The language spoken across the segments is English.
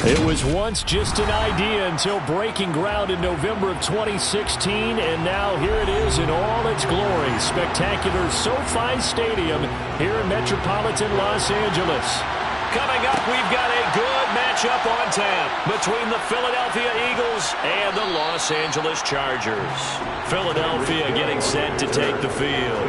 It was once just an idea until breaking ground in November of 2016, and now here it is in all its glory. Spectacular SoFi Stadium here in metropolitan Los Angeles. Coming up, we've got a good matchup on tap between the Philadelphia Eagles and the Los Angeles Chargers. Philadelphia getting set to take the field.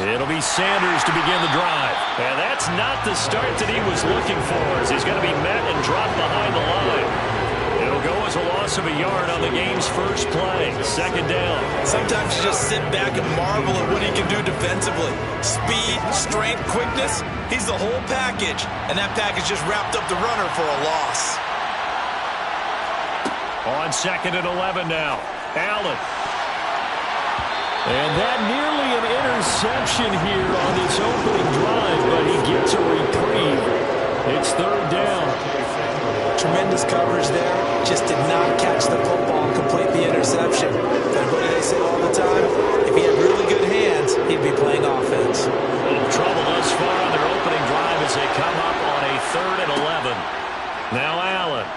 It'll be Sanders to begin the drive. And that's not the start that he was looking for, as he's going to be met and dropped behind the line. It'll go as a loss of a yard on the game's first play. Second down. Sometimes you just sit back and marvel at what he can do defensively. Speed, strength, quickness. He's the whole package. And that package just wrapped up the runner for a loss. On 2nd and 11 now. Allen. And that nearly an interception here on this opening drive, but he gets a reprieve. It's 3rd down. Tremendous coverage there. Just did not catch the football and complete the interception. But what do they say all the time? If he had really good hands, he'd be playing offense. In trouble thus far on their opening drive as they come up on a 3rd and 11. Now Allen.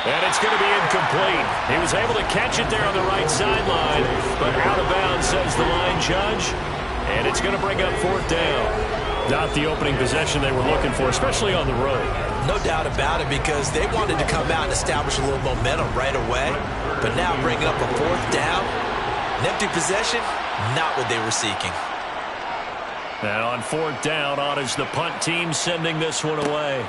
And it's going to be incomplete. He was able to catch it there on the right sideline, but out of bounds, says the line judge. And it's going to bring up 4th down. Not the opening possession they were looking for, especially on the road. No doubt about it, because they wanted to come out and establish a little momentum right away. But now bringing up a 4th down, an empty possession, not what they were seeking. And on 4th down, on is the punt team sending this one away.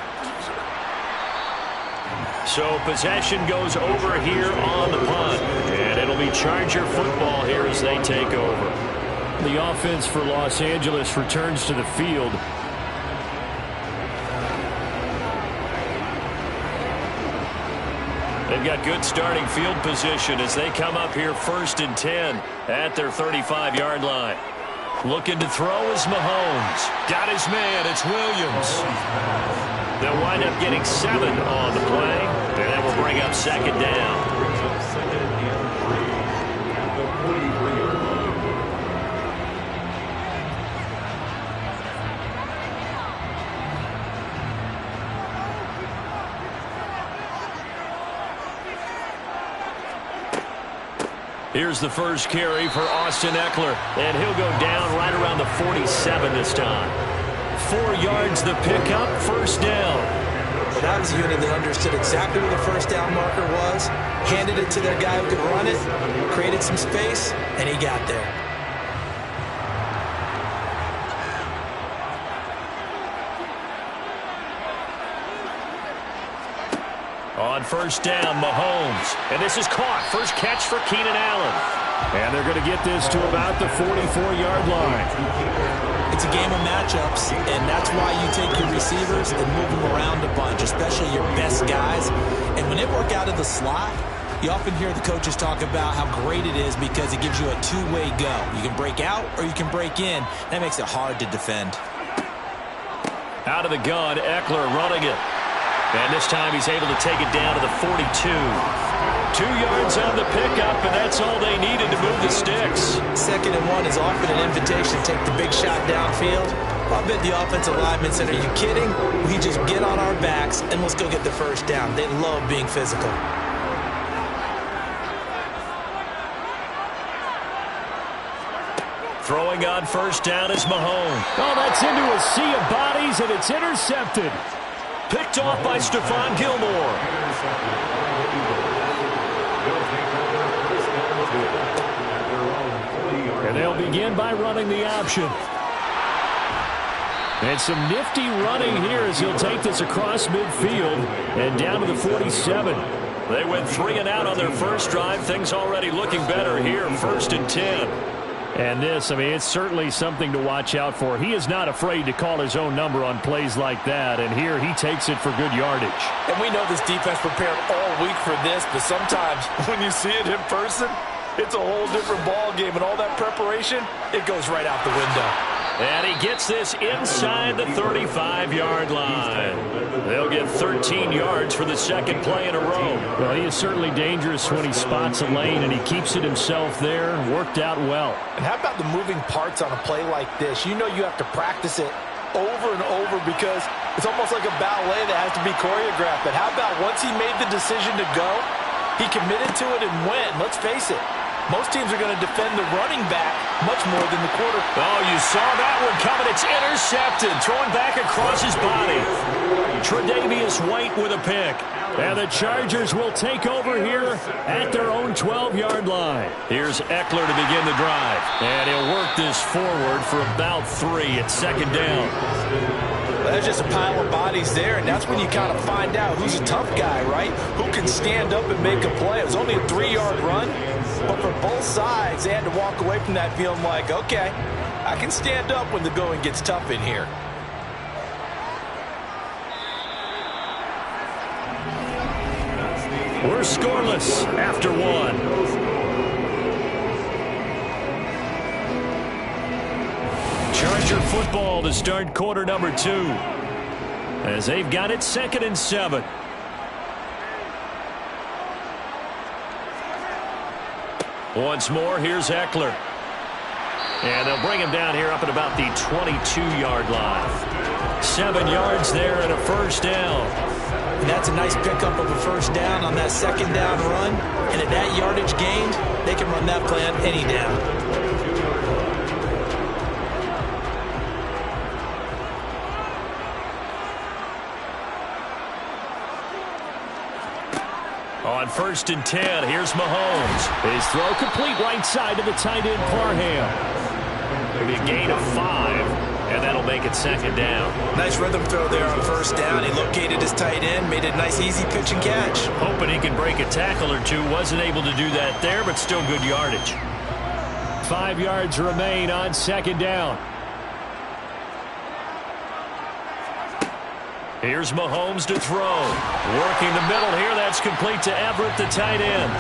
So possession goes over here on the punt. And it'll be Charger football here as they take over. The offense for Los Angeles returns to the field. They've got good starting field position as they come up here 1st and 10 at their 35-yard line. Looking to throw is Mahomes. Got his man. It's Williams. They'll wind up getting 7 on the play, and that will bring up 2nd down. Here's the first carry for Austin Eckler, and he'll go down right around the 47 this time. 4 yards the pickup, 1st down. Well, that was a unit that understood exactly where the 1st down marker was, handed it to their guy who could run it, created some space, and he got there. On 1st down, Mahomes. And this is caught. First catch for Keenan Allen. And they're going to get this to about the 44-yard line. It's a game of matchups, and that's why you take your receivers and move them around a bunch, especially your best guys. And when they work out of the slot, you often hear the coaches talk about how great it is because it gives you a two-way go. You can break out or you can break in. That makes it hard to defend. Out of the gun, Eckler running it. And this time he's able to take it down to the 42. 2 yards on the pickup, and that's all they needed to move the sticks. 2nd and 1 is often an invitation to take the big shot downfield. I bet the offensive linemen said, are you kidding? We just get on our backs and let's go get the 1st down. They love being physical. Throwing on 1st down is Mahomes. Oh, that's into a sea of bodies, and it's intercepted. Picked off by Stephon Gilmore. And they'll begin by running the option. And some nifty running here as he'll take this across midfield and down to the 47. They went 3 and out on their first drive. Things already looking better here, 1st and 10. And this, I mean, it's certainly something to watch out for. He is not afraid to call his own number on plays like that, and here he takes it for good yardage. And we know this defense prepared all week for this, but sometimes when you see it in person, it's a whole different ball game, and all that preparation, it goes right out the window. And he gets this inside the 35-yard line. They'll get 13 yards for the second play in a row. Well, he is certainly dangerous when he spots a lane, and he keeps it himself there. Worked out well. And how about the moving parts on a play like this? You know you have to practice it over and over because it's almost like a ballet that has to be choreographed. But how about once he made the decision to go, he committed to it and went. Let's face it. Most teams are going to defend the running back much more than the quarterback. Oh, you saw that one coming. It's intercepted. Thrown back across his body. Tre'Davious White with a pick. And the Chargers will take over here at their own 12-yard line. Here's Eckler to begin the drive. And he'll work this forward for about 3 at second down. There's just a pile of bodies there, and that's when you kind of find out who's a tough guy, right? Who can stand up and make a play. It was only a 3-yard run, but for both sides, they had to walk away from that feeling like, okay, I can stand up when the going gets tough in here. We're scoreless after 1. Charger football to start quarter number 2. As they've got it 2nd and 7. Once more, here's Eckler. And they'll bring him down here up at about the 22-yard line. 7 yards there and a first down. And that's a nice pickup of a first down on that second down run. And at that yardage gained, they can run that play on any down. On 1st and 10, here's Mahomes. His throw complete right side to the tight end, Parham. It'll be a gain of 5, and that'll make it second down. Nice rhythm throw there on first down. He located his tight end, made a nice easy pitch and catch. Hoping he can break a tackle or two. Wasn't able to do that there, but still good yardage. 5 yards remain on 2nd down. Here's Mahomes to throw. Working the middle here. That's complete to Everett, the tight end.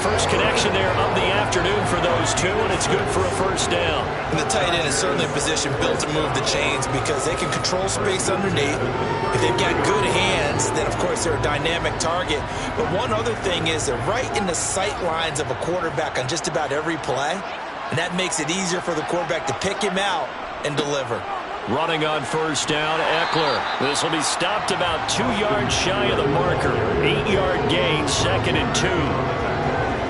First connection there of the afternoon for those two, and it's good for a first down. And the tight end is certainly a position built to move the chains because they can control space underneath. If they've got good hands, then, of course, they're a dynamic target. But one other thing is they're right in the sight lines of a quarterback on just about every play, and that makes it easier for the quarterback to pick him out and deliver. Running on first down, Eckler. This will be stopped about 2 yards shy of the marker. 8-yard gain, 2nd and 2.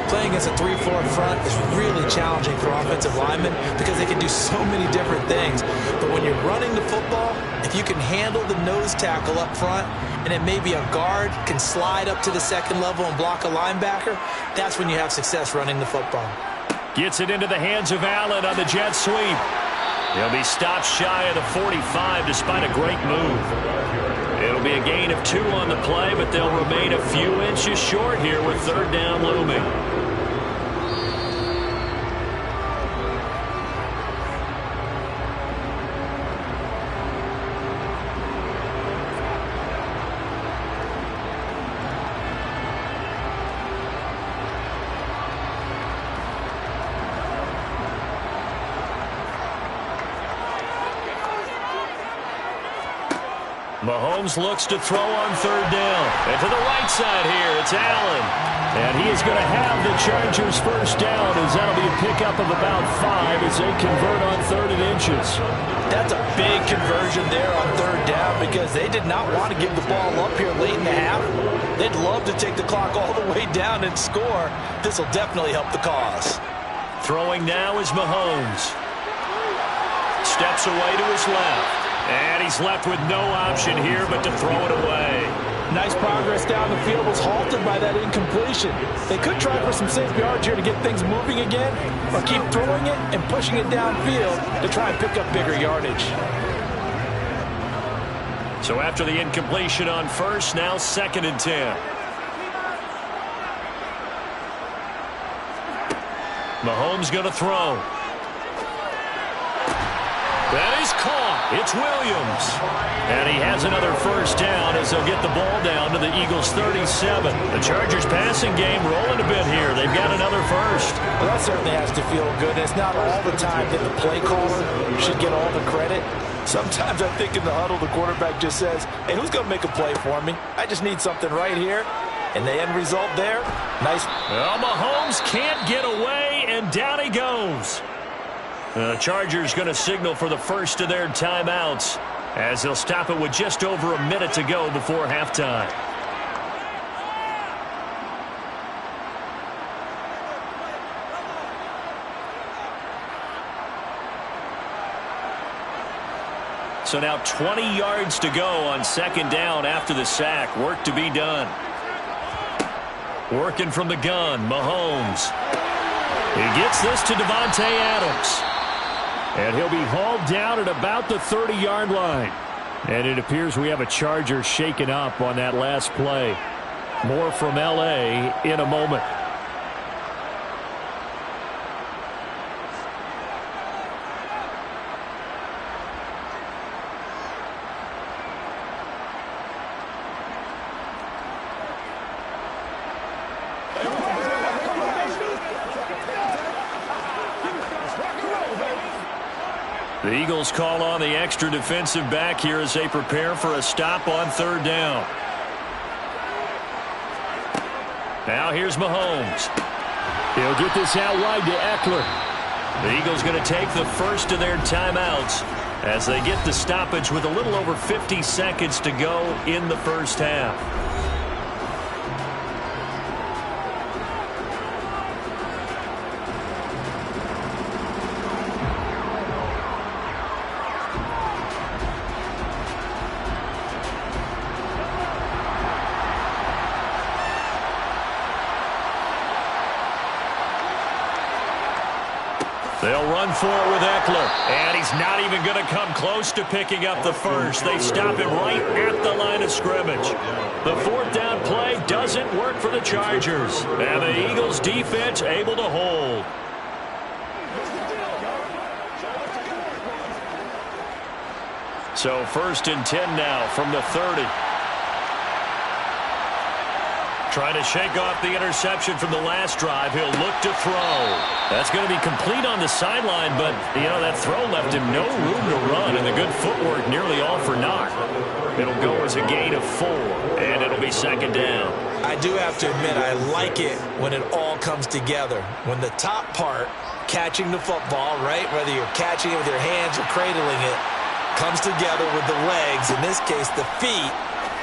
Playing against a 3-4 front is really challenging for offensive linemen because they can do so many different things. But when you're running the football, if you can handle the nose tackle up front, and then maybe a guard can slide up to the second level and block a linebacker, that's when you have success running the football. Gets it into the hands of Allen on the jet sweep. He'll be stopped shy of the 45 despite a great move. It'll be a gain of 2 on the play, but they'll remain a few inches short here with 3rd down looming. Mahomes looks to throw on 3rd down. And to the right side here, it's Allen. And he is going to have the Chargers first down as that'll be a pickup of about 5 as they convert on 3rd and inches. That's a big conversion there on 3rd down because they did not want to give the ball up here late in the half. They'd love to take the clock all the way down and score. This will definitely help the cause. Throwing now is Mahomes. Steps away to his left. And he's left with no option here but to throw it away. Nice progress down the field was halted by that incompletion. They could try for some safe yards here to get things moving again, or keep throwing it and pushing it downfield to try and pick up bigger yardage. So after the incompletion on first, now 2nd and 10. Mahomes going to throw. That is caught. It's Williams. And he has another first down as they'll get the ball down to the Eagles' 37. The Chargers passing game rolling a bit here. They've got another first. Well, that certainly has to feel good. It's not all the time that the play caller should get all the credit. Sometimes I think in the huddle, the quarterback just says, hey, who's going to make a play for me? I just need something right here. And the end result there, nice. Well, Mahomes can't get away, and down he goes. The Chargers going to signal for the first of their timeouts as they'll stop it with just over a minute to go before halftime. So now 20 yards to go on second down after the sack. Work to be done. Working from the gun, Mahomes. He gets this to Davante Adams. And he'll be hauled down at about the 30-yard line. And it appears we have a Charger shaken up on that last play. More from L.A. in a moment. The Eagles call on the extra defensive back here as they prepare for a stop on third down. Now here's Mahomes. He'll get this out wide to Eckler. The Eagles going to take the first of their timeouts as they get the stoppage with a little over 50 seconds to go in the first half. They'll run for it with Eckler, and he's not even going to come close to picking up the first. They stop him right at the line of scrimmage. The fourth down play doesn't work for the Chargers, and the Eagles defense able to hold. So first and 10 now from the 30. Trying to shake off the interception from the last drive. He'll look to throw. That's going to be complete on the sideline, but, you know, that throw left him no room to run, and the good footwork nearly all for naught. It'll go as a gain of 4, and it'll be second down. I do have to admit, I like it when it all comes together. When the top part, catching the football, right, whether you're catching it with your hands or cradling it, comes together with the legs, in this case the feet,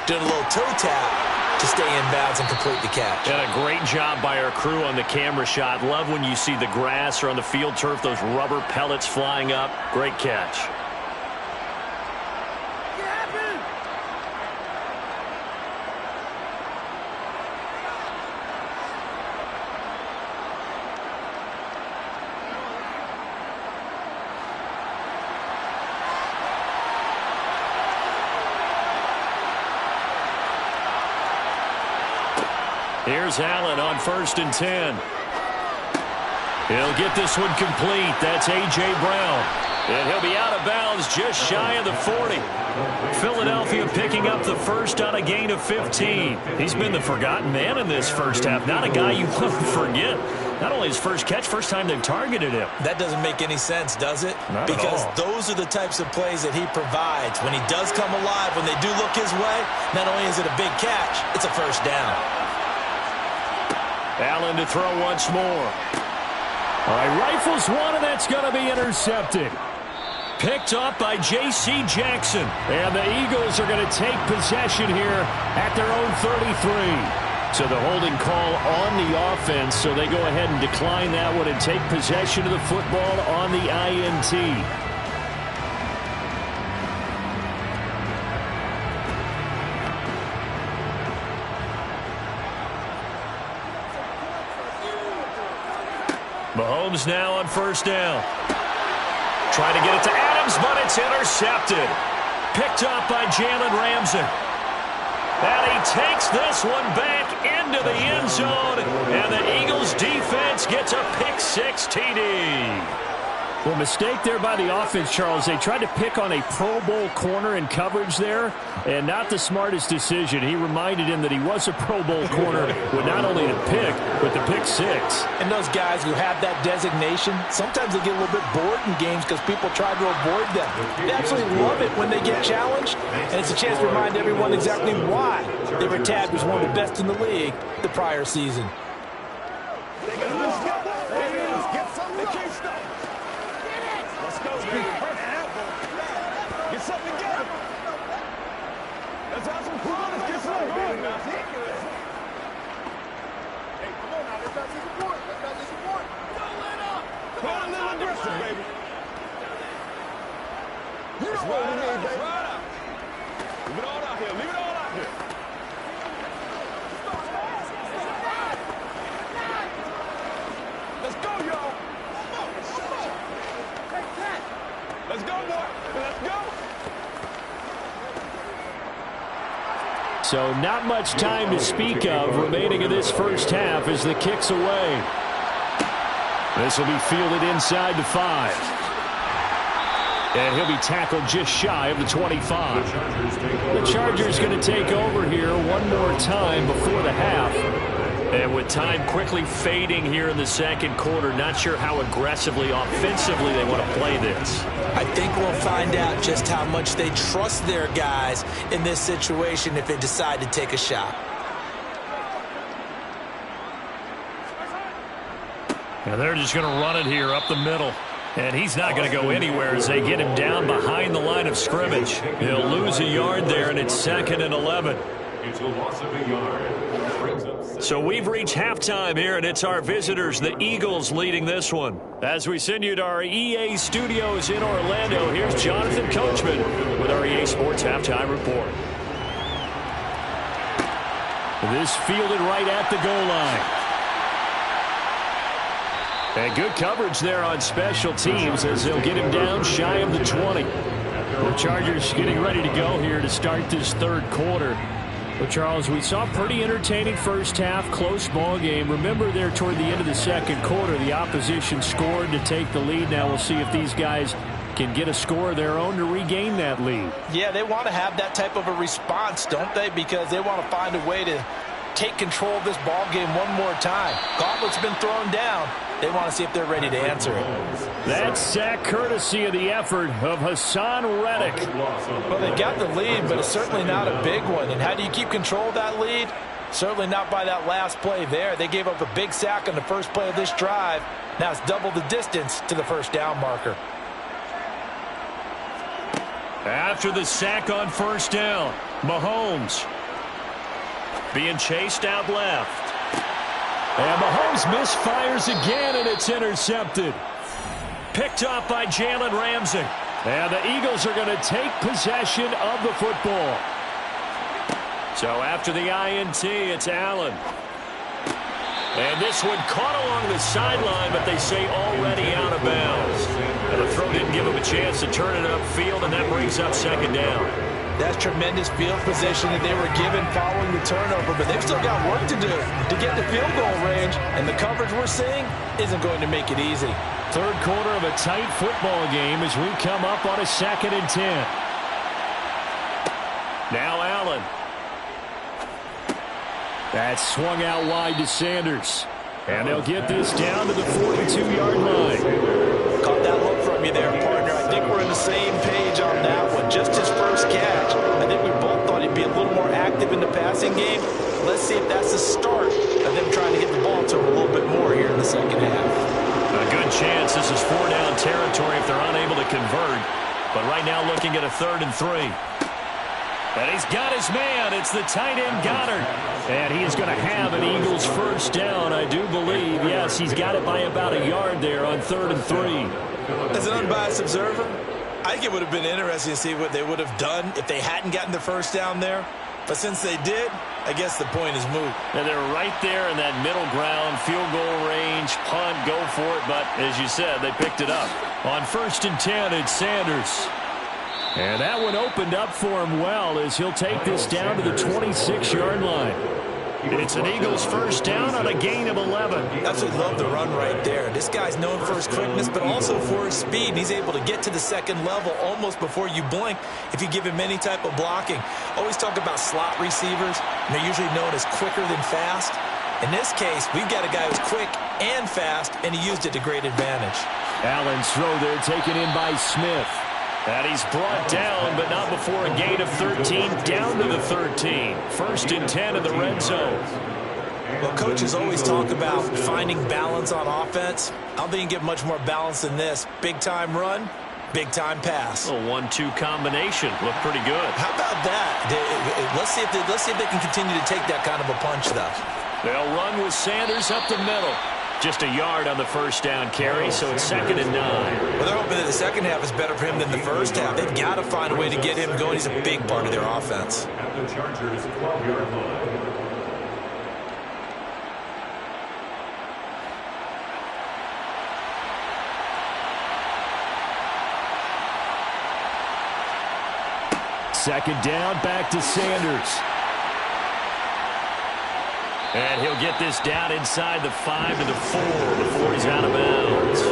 doing a little toe tap to stay in bounds and complete the catch. And a great job by our crew on the camera shot. Love when you see the grass or on the field turf, those rubber pellets flying up. Great catch. Here's Allen on first and 10. He'll get this one complete. That's A.J. Brown. And he'll be out of bounds just shy of the 40. Philadelphia picking up the first on a gain of 15. He's been the forgotten man in this first half. Not a guy you want to forget. Not only his first catch, first time they've targeted him. That doesn't make any sense, does it? Not because at all. Those are the types of plays that he provides. When he does come alive, when they do look his way, not only is it a big catch, it's a first down. Allen to throw once more. All right, rifles one, and that's going to be intercepted. Picked up by J.C. Jackson. And the Eagles are going to take possession here at their own 33. So the holding call on the offense, so they go ahead and decline that one and take possession of the football on the INT. Mahomes now on first down. Trying to get it to Adams, but it's intercepted. Picked up by Jalen Ramsey. And he takes this one back into the end zone. And the Eagles defense gets a pick-6 TD. Well, mistake there by the offense, Charles. They tried to pick on a Pro Bowl corner in coverage there, and not the smartest decision. He reminded him that he was a Pro Bowl corner with not only the pick, but the pick six. And those guys who have that designation, sometimes they get a little bit bored in games because people try to avoid them. They absolutely love it when they get challenged, and it's a chance to remind everyone exactly why they were tagged as one of the best in the league the prior season. So not much time to speak of remaining in this first half as the kick's away. This will be fielded inside the 5. And he'll be tackled just shy of the 25. The Chargers going to take over here one more time before the half. And with time quickly fading here in the second quarter, not sure how aggressively, offensively they want to play this. I think we'll find out just how much they trust their guys in this situation if they decide to take a shot. And they're just going to run it here up the middle. And he's not going to go anywhere as they get him down behind the line of scrimmage. He'll lose a yard there, and it's 2nd and 11. It's a loss of a yard. So we've reached halftime here, and it's our visitors, the Eagles, leading this one. As we send you to our EA studios in Orlando, here's Jonathan Coachman with our EA Sports Halftime Report. This fielded right at the goal line. And good coverage there on special teams as they'll get him down shy of the 20. The Chargers getting ready to go here to start this third quarter. But, Charles, we saw a pretty entertaining first half, close ball game. Remember there toward the end of the second quarter, the opposition scored to take the lead. Now we'll see if these guys can get a score of their own to regain that lead. Yeah, they want to have that type of a response, don't they? Because they want to find a way to take control of this ball game one more time. Gauntlet's been thrown down. They want to see if they're ready to answer it. That sack courtesy of the effort of Hassan Reddick. Well, they got the lead, but it's certainly not a big one. And how do you keep control of that lead? Certainly not by that last play there. They gave up a big sack on the first play of this drive. Now it's double the distance to the first down marker. After the sack on first down, Mahomes being chased out left. And Mahomes misfires again, and it's intercepted. Picked up by Jalen Ramsey. And the Eagles are going to take possession of the football. So after the INT, it's Allen. And this one caught along the sideline, but they say already out of bounds. And the throw didn't give him a chance to turn it upfield, and that brings up 2nd down. That's tremendous field position that they were given following the turnover, but they've still got work to do to get the field goal range, and the coverage we're seeing isn't going to make it easy. Third quarter of a tight football game as we come up on a 2nd and 10. Now Allen. That's swung out wide to Sanders. And they'll get this down to the 42-yard line. Caught that look from you there, partner. I think we're on the same page on that one. Just his first catch. I think we both thought he'd be a little more active in the passing game. Let's see if that's the start of them trying to get the ball to him a little bit more here in the second half. A good chance this is 4-down territory if they're unable to convert. But right now looking at a 3rd and 3. And he's got his man. It's the tight end Goddard. And he is going to have an Eagles first down, I do believe. Yes, he's got it by about a yard there on 3rd and 3. As an unbiased observer, I think it would have been interesting to see what they would have done if they hadn't gotten the first down there. But since they did, I guess the point is moot. And they're right there in that middle ground, field goal range, punt, go for it. But as you said, they picked it up. On 1st and 10, it's Sanders. And that one opened up for him well as he'll take this down to the 26-yard line. It's an Eagles first down on a gain of 11. Absolutely love the run right there. This guy's known for his quickness, but also for his speed. And he's able to get to the second level almost before you blink if you give him any type of blocking. Always talk about slot receivers, and they're usually known as quicker than fast. In this case, we've got a guy who's quick and fast, and he used it to great advantage. Allen's throw there taken in by Smith. And he's brought down, but not before a gain of 13, down to the 13. First and 10 in the red zone. Well, coaches always talk about finding balance on offense. I don't think you can get much more balance than this. Big-time run, big-time pass. A 1-2 combination. Looked pretty good. How about that? Let's see if they can continue to take that kind of a punch, though. They'll run with Sanders up the middle. Just a yard on the first down carry, so it's 2nd and 9. Well, they're hoping that the second half is better for him than the first half. They've got to find a way to get him going. He's a big part of their offense. At the Chargers' 12-yard line. Second down, back to Sanders. And he'll get this down inside the 5 to the 4 before he's out of bounds.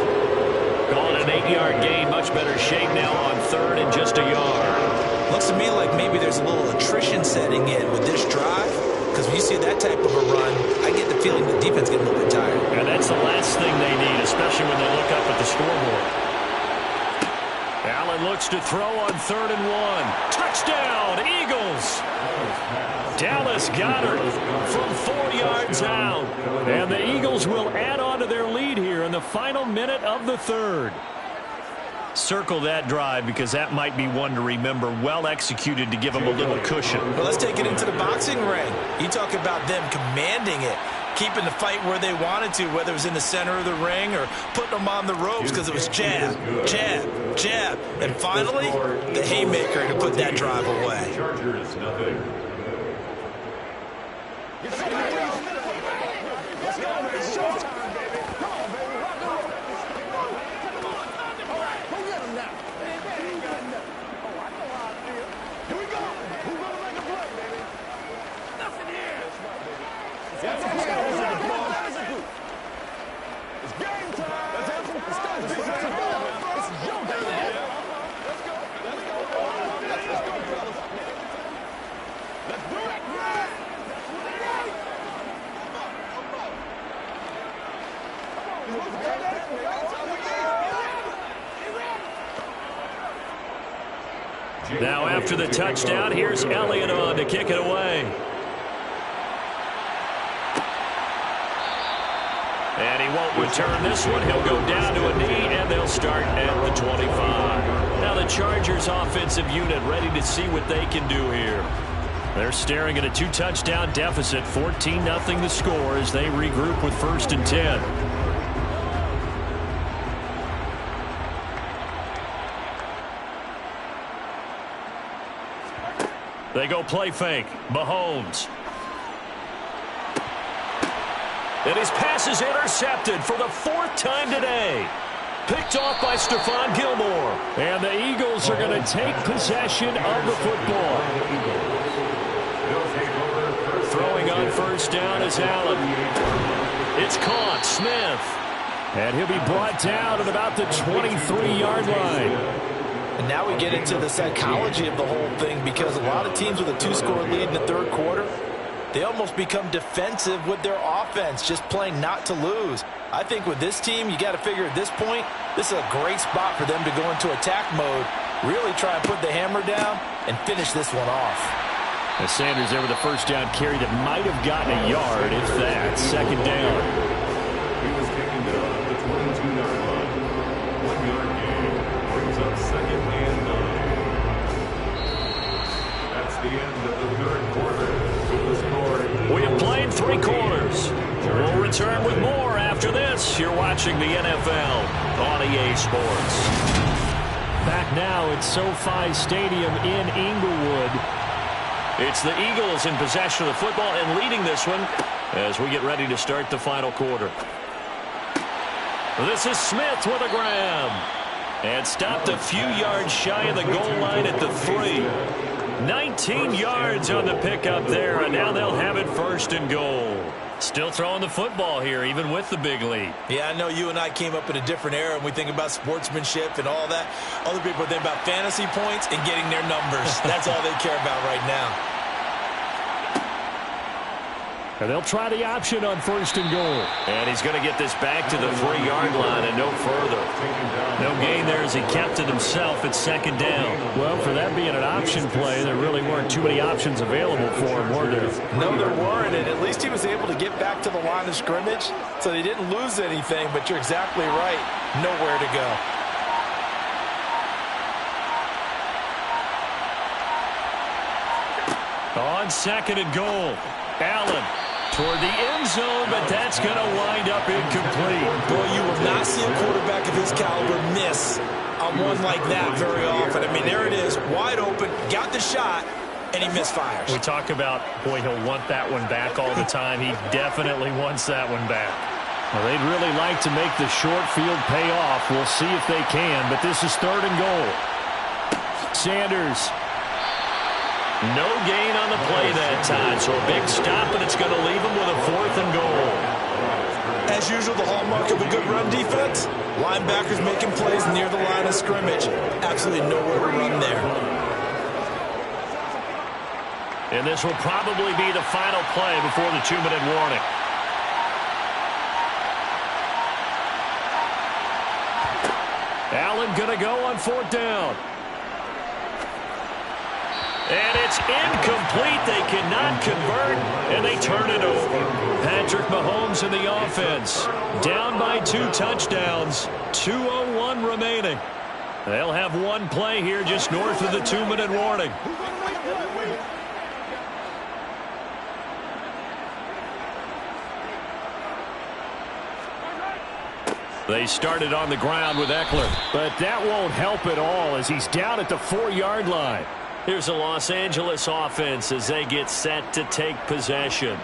Calling an 8-yard gain, much better shape now on 3rd and just a yard. Looks to me like maybe there's a little attrition setting in with this drive, because when you see that type of a run, I get the feeling the defense getting a little bit tired. And that's the last thing they need, especially when they look up at the scoreboard. Allen looks to throw on 3rd and 1. Touchdown, Eagles! Dallas Goedert from 4 yards out. And the Eagles will add on to their lead here in the final minute of the 3rd. Circle that drive because that might be one to remember. Well executed to give them a little cushion. Well, let's take it into the boxing ring. You talk about them commanding it, keeping the fight where they wanted to, whether it was in the center of the ring or putting them on the ropes because it was jab, jab, jab. And finally, the haymaker to put that drive away. Chargers, nothing. Now after the touchdown, here's Elliott on to kick it away. And he won't return this one. He'll go down to a knee, and they'll start at the 25. Now the Chargers offensive unit ready to see what they can do here. They're staring at a 2-touchdown deficit, 14-0 the score as they regroup with 1st and 10. They go play fake. Mahomes. And his pass is intercepted for the 4th time today. Picked off by Stephon Gilmore. And the Eagles are going to take possession of the football. Throwing on 1st down is Allen. It's caught. Smith. And he'll be brought down at about the 23-yard line. And now we get into the psychology of the whole thing, because a lot of teams with a 2-score lead in the 3rd quarter, they almost become defensive with their offense, just playing not to lose. I think with this team, you got to figure at this point, this is a great spot for them to go into attack mode, really try and put the hammer down and finish this one off. As Sanders there with a 1st down carry that might have gotten a yard, if that. 2nd down. He was taken down at the 22-yard line. 1-yard gain brings up 2nd and 9. That's the end of the 3rd quarter. With the score, We have played 3 quarters. We'll return with more after this. You're watching the NFL on EA Sports. Back now at SoFi Stadium in Inglewood. It's the Eagles in possession of the football and leading this one as we get ready to start the final quarter. This is Smith with a grab. And stopped a few yards shy of the goal line at the 3. 19 yards on the pickup there, and now they'll have it 1st and goal. Still throwing the football here, even with the big lead. Yeah, I know you and I came up in a different era, and we think about sportsmanship and all that. Other people think about fantasy points and getting their numbers. That's all they care about right now. And they'll try the option on 1st and goal. And he's going to get this back to the 3-yard line and no further. No gain there as he kept it himself at 2nd down. Well, for that being an option play, there really weren't too many options available for him, were there? No, there weren't, and at least he was able to get back to the line of scrimmage, so they didn't lose anything, but you're exactly right. Nowhere to go. On 2nd and goal, Allen toward the end zone, but that's going to wind up incomplete. Boy, you will not see a quarterback of his caliber miss on one like that very often. I mean, there it is, wide open, got the shot, and he misfires. We talk about, boy, he'll want that one back all the time. He definitely wants that one back. Well, they'd really like to make the short field pay off. We'll see if they can, but this is 3rd and goal. Sanders. No gain on the play that time, so a big stop, and it's going to leave him with a 4th and goal. As usual, the hallmark of a good run defense, linebackers making plays near the line of scrimmage. Absolutely nowhere to run there. And this will probably be the final play before the 2-minute warning. Allen going to go on 4th down. And it's incomplete. They cannot convert, and they turn it over. Patrick Mahomes in the offense. Down by 2 touchdowns. 2:01 remaining. They'll have one play here just north of the 2-minute warning. They started on the ground with Eckler, but that won't help at all as he's down at the 4-yard line. Here's the Los Angeles offense as they get set to take possession.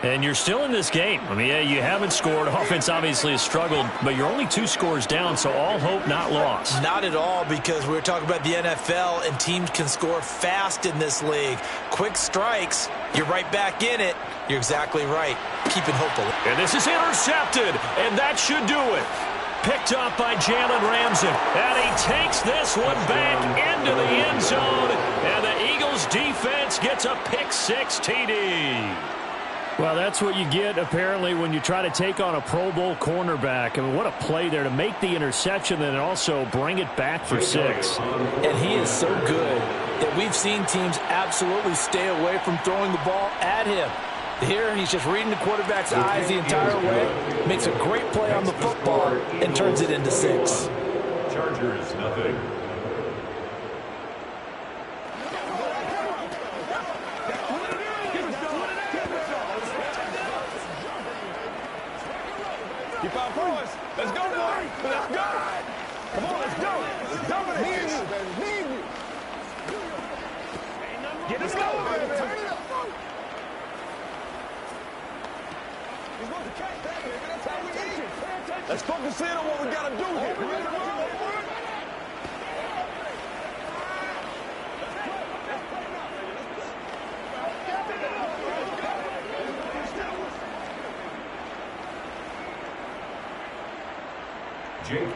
And you're still in this game. I mean, yeah, you haven't scored. Offense obviously has struggled, but you're only 2 scores down, so all hope not lost. Not at all, because we were talking about the NFL, and teams can score fast in this league. Quick strikes, you're right back in it. You're exactly right. Keeping hope alive. And this is intercepted, and that should do it. Picked up by Jalen Ramsey, and he takes this one back into the end zone, and the Eagles defense gets a pick-6 TD. Well, that's what you get, apparently, when you try to take on a Pro Bowl cornerback. I mean, what a play there to make the interception and also bring it back for 6. And he is so good that we've seen teams absolutely stay away from throwing the ball at him. Here, he's just reading the quarterback's eyes the entire way, makes a great play on the football, and turns it into 6. Chargers, nothing. Keep our voice. Let's go, boys. Let's go. Come on, let's go. Let's dominate this. Need you. Get us going, baby. Turn it up. He's supposed to catch that, baby. That's how we eat. Let's focus in on what we got to do here.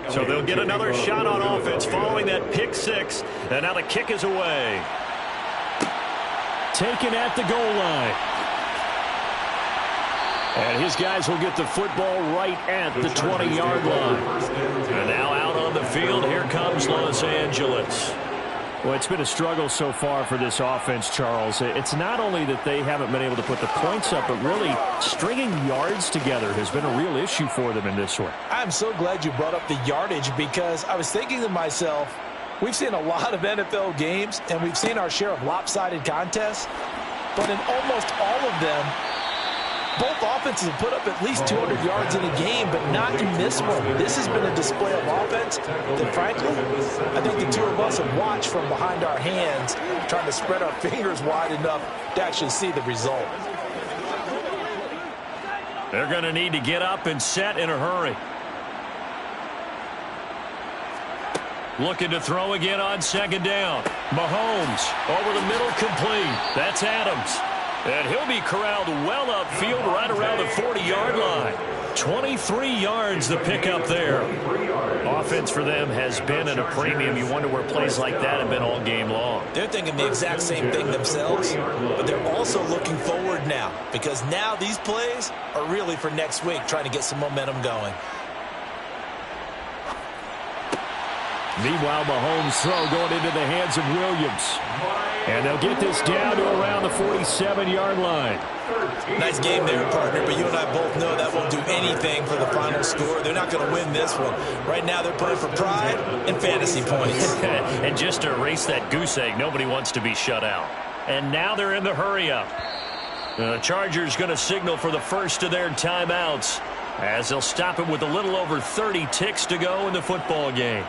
So they'll get another shot on offense following that pick-6, and now the kick is away. Taken at the goal line. And his guys will get the football right at the 20-yard line. And now out on the field, here comes Los Angeles. Well, it's been a struggle so far for this offense, Charles. It's not only that they haven't been able to put the points up, but really stringing yards together has been a real issue for them in this one. I'm so glad you brought up the yardage, because I was thinking to myself, we've seen a lot of NFL games, and we've seen our share of lopsided contests, but in almost all of them, both offenses have put up at least 200 yards in a game, but not in this one. This has been a display of offense that, frankly, I think the two of us have watched from behind our hands, trying to spread our fingers wide enough to actually see the result. They're going to need to get up and set in a hurry. Looking to throw again on second down. Mahomes over the middle, complete. That's Adams. And he'll be corralled well upfield right around the 40-yard line. 23 yards the pickup there. Offense for them has been at a premium. You wonder where plays like that have been all game long. They're thinking the exact same thing themselves, but they're also looking forward now because now these plays are really for next week, trying to get some momentum going. Meanwhile, Mahomes' throw going into the hands of Williams. And they'll get this down to around the 47-yard line. Nice game there, partner, but you and I both know that won't do anything for the final score. They're not going to win this one. Right now, they're playing for pride and fantasy points. And just to erase that goose egg, nobody wants to be shut out. And now they're in the hurry-up. The Chargers going to signal for the first of their timeouts as they'll stop it with a little over 30 ticks to go in the football game.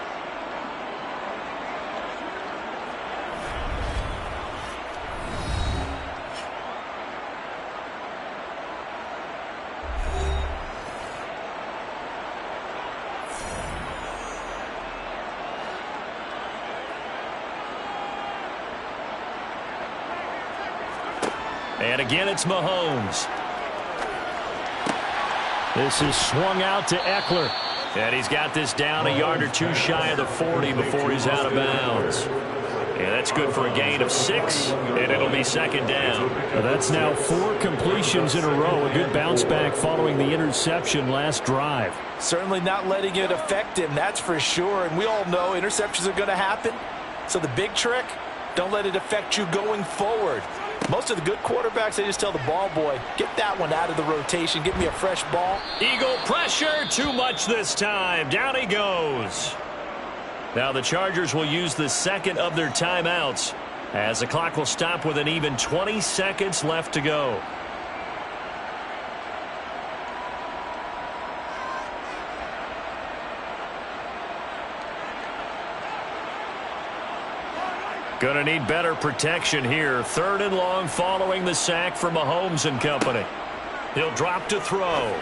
And again, it's Mahomes. This is swung out to Eckler. And he's got this down a yard or two shy of the 40 before he's out of bounds. And that's good for a gain of 6, and it'll be second down. That's now 4 completions in a row. A good bounce back following the interception last drive. Certainly not letting it affect him, that's for sure. And we all know interceptions are going to happen. So the big trick, don't let it affect you going forward. Most of the good quarterbacks, they just tell the ball boy, get that one out of the rotation, give me a fresh ball. Eagle pressure, too much this time. Down he goes. Now the Chargers will use the second of their timeouts as the clock will stop with an even 20 seconds left to go. Gonna need better protection here. 3rd and long following the sack from Mahomes and company. He'll drop to throw.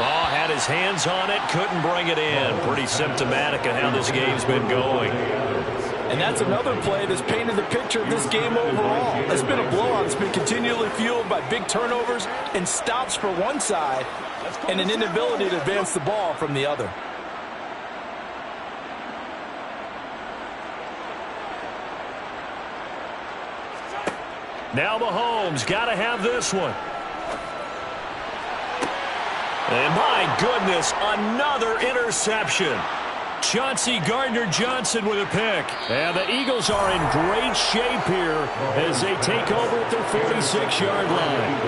Oh, had his hands on it, couldn't bring it in. Pretty symptomatic of how this game's been going. And that's another play that's painted the picture of this game overall. It's been a blowout. It's been continually fueled by big turnovers and stops for one side and an inability to advance the ball from the other. Now Mahomes got to have this one. And my goodness, another interception. Chauncey Gardner-Johnson with a pick. And the Eagles are in great shape here as they take over at their 46-yard line.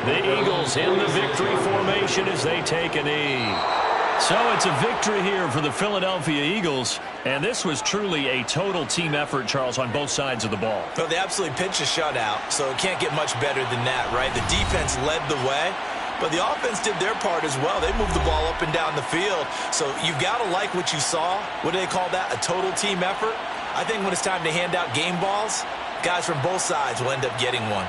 The Eagles in the victory formation as they take a knee. So it's a victory here for the Philadelphia Eagles. And this was truly a total team effort, Charles, on both sides of the ball. Well, they absolutely pitched a shutout, so it can't get much better than that, right? The defense led the way, but the offense did their part as well. They moved the ball up and down the field. So you've got to like what you saw. What do they call that? A total team effort? I think when it's time to hand out game balls, guys from both sides will end up getting one.